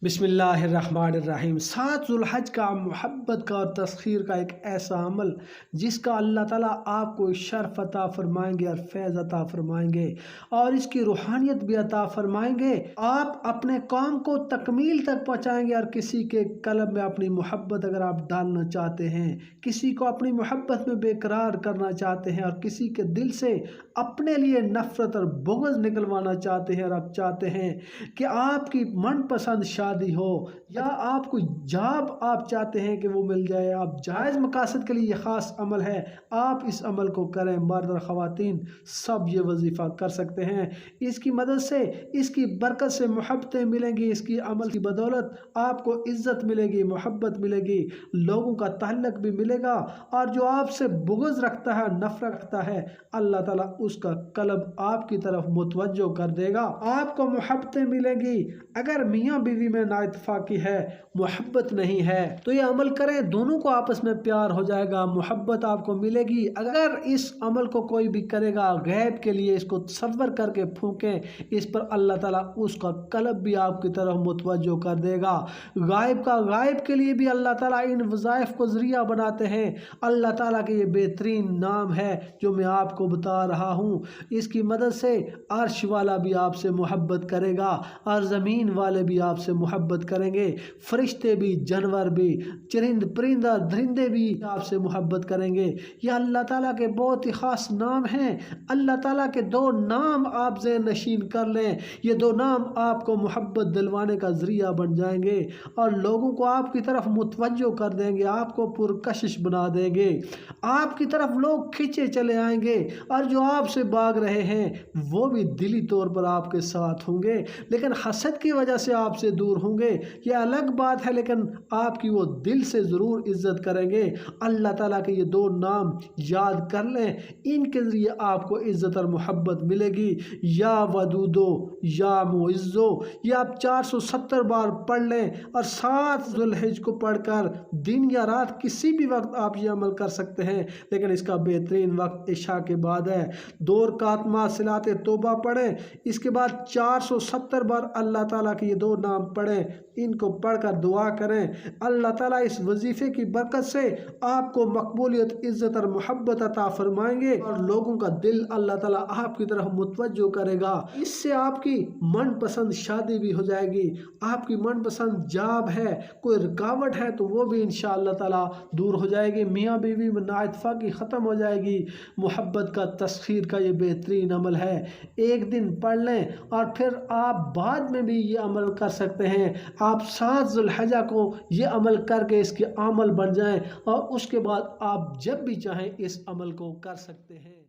बिस्मिल्लाहिर्रहमानिर्रहीम। 7 ज़ुल्हज का मोहब्बत का और तस्खीर का एक ऐसा अमल जिसका अल्लाह ताला आपको शर्फ अता फरमाएंगे और फैज़ अता फरमाएंगे और इसकी रूहानियत भी अता फरमाएंगे। आप अपने काम को तकमील तक पहुँचाएंगे और किसी के कल्ब में अपनी मोहब्बत अगर आप डालना चाहते हैं, किसी को अपनी मोहब्बत में बेकरार करना चाहते हैं और किसी के दिल से अपने लिए नफ़रत और बुग़्ज़ निकलवाना चाहते हैं और आप चाहते हैं कि आपकी मनपसंद शादी हो या आप कोई जॉब आप चाहते हैं कि वो मिल जाए, आप जायज़ मकासद के लिए ये ख़ास अमल है, आप इस अमल को करें। मर्द और ख़वातीन सब ये वजीफ़ा कर सकते हैं। इसकी मदद से, इसकी बरकत से मोहब्बतें मिलेंगी, इसकी अमल की बदौलत आपको इज़्ज़त मिलेगी, मोहब्बत मिलेगी, लोगों का ताल्लुक़ भी मिलेगा और जो आपसे बुग़्ज़ रखता है, नफ़रत रखता है, अल्लाह ताला उसका कल्ब आपकी तरफ मुतवज्जो कर देगा। आपको मोहब्बतें मिलेंगी। अगर मियाँ बीवी में नाइतफाकी है, मोहब्बत नहीं है, तो ये अमल करें, दोनों को आपस में प्यार हो जाएगा, मोहब्बत आपको मिलेगी। अगर इस अमल को कोई भी करेगा गैब के लिए, इसको तसव्वुर करके फूकें, इस पर अल्लाह ताला उसका कल्ब भी आपकी तरफ मुतवज्जो कर देगा। गायब के लिए भी अल्लाह ताला इन वज़ाइफ को ज़रिया बनाते हैं। अल्लाह ताला के ये बेहतरीन नाम है जो मैं आपको बता रहा हूँ। इसकी मदद से अर्श वाला भी आपसे मोहब्बत करेगा और ज़मीन वाले भी आपसे मोहब्बत करेंगे, फरिश्ते भी, जानवर भी, चरिंद परिंदा दरिंदे भी आपसे मोहब्बत करेंगे। ये अल्लाह ताला के बहुत ही ख़ास नाम हैं। अल्लाह ताला के 2 नाम आप ज़हन नशीन कर लें, ये 2 नाम आपको मोहब्बत दिलवाने का ज़रिया बन जाएंगे और लोगों को आपकी तरफ मुतवज्जो कर देंगे, आपको पुरकशिश बना देंगे, आपकी तरफ लोग खींचे चले आएंगे और जो आपसे भाग रहे हैं वो भी दिली तौर पर आपके साथ होंगे, लेकिन हसद की वजह से आपसे दूर होंगे, ये अलग बात है, लेकिन आपकी वो दिल से ज़रूर इज़्ज़त करेंगे। अल्लाह ताला के ये 2 नाम याद कर लें, इनके ज़रिए आपको इज़्ज़त और मोहब्बत मिलेगी। या वदूदो, या मुइज़्ज़ो, ये आप 470 बार पढ़ लें और 7 ज़ुल्हिज को पढ़कर दिन या रात किसी भी वक्त आप ये अमल कर सकते हैं, लेकिन इसका बेहतरीन वक्त इशा के बाद है। 2 रकात सलाते तौबा पढ़ें, इसके बाद 470 बार अल्लाह ताला के ये 2 नाम पढ़ें, इनको पढ़कर दुआ करें। अल्लाह ताला इस वजीफे की बरकत से आपको मकबूलियत, इज़्ज़त और मोहब्बत अता फरमाएंगे और लोगों का दिल अल्लाह ताला आपकी तरफ मुतवज्जो करेगा। इससे आपकी मनपसंद शादी भी हो जाएगी, आपकी मनपसंद जॉब है, कोई रुकावट है तो वो भी इंशाअल्लाह ताला दूर हो जाएगी, मियाँ बीवी में नाइतफाकी ख़त्म हो जाएगी। मोहब्बत का तस्खीर का ये बेहतरीन अमल है। एक दिन पढ़ लें और फिर आप बाद में भी ये अमल कर सकते हैं। आप 7 ज़ुल्हिज्जा को ये अमल करके इसके अमल बन जाएं और उसके बाद आप जब भी चाहें इस अमल को कर सकते हैं।